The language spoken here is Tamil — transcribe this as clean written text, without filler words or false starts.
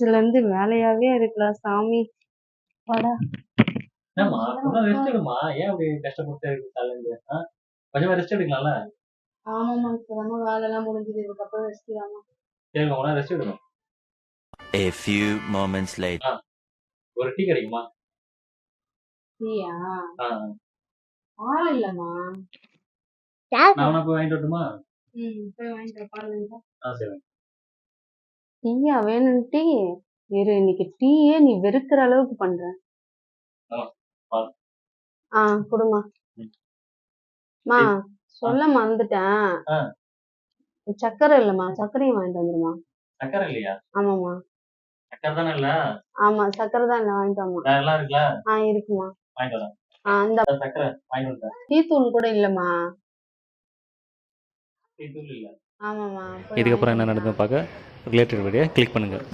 வயசுல இருந்து வேலையாவே இருக்கலாம் சாமி. அப்பாடா! என்னம்மா கொஞ்சம் ரெஸ்ட் எடுமா. ஏன் அப்படி கஷ்டப்பட்டு இருக்கு காலையில? கொஞ்சமா ரெஸ்ட் எடுக்கலாம்ல? ஆமாம்மா. இப்பதாம்மா வேலைலாம் முடிஞ்சுது. இதுக்கப்புறம் ரெஸ்ட் தாம்மா. சரிம்மா கொஞ்ச நேரம் ரெஸ்ட் எடுங்க. A few moments later. ஒரு டீ கிடைக்குமா? டீயா? ஆ. பால் இல்லம்மா. நான் வேணா போய் வாங்கிட்டு வரட்டுமா? போய் வாங்கிட்டு வா. பால் வேணுமா? சரி. டீயா வேணும் டீ? இரு, இன்னைக்கு டீயே நீ வெறுக்கிற அளவுக்கு பண்ற. பால். குடுமா. மா, சொல்ல மறந்துட்டேன். சக்கரை இல்லம்மா, சர்க்கரையும் வாங்கிட்டு வந்துருமா. சக்கரை இல்லையா? ஆமாம்மா. சக்கரை தானே இல்ல? ஆமா, சக்கரை தான் இல்ல, வாங்கிட்டு வாம்மா. எல்லாம் இருக்குல்ல? இருக்குமா. வாங்கிட்டு வரேன். இந்த சக்கரை வாங்கிட்டு வந்துட்டேன். டீ தூள் கூட இல்லம்மா. டீ தூள் இல்ல. ஆமாம்மா. இதுக்கப்புறம் என்ன நடக்குதுன்னு பார்க்க ரிலேட்டட் வீடியோ கிளிக் பண்ணுங்கள்.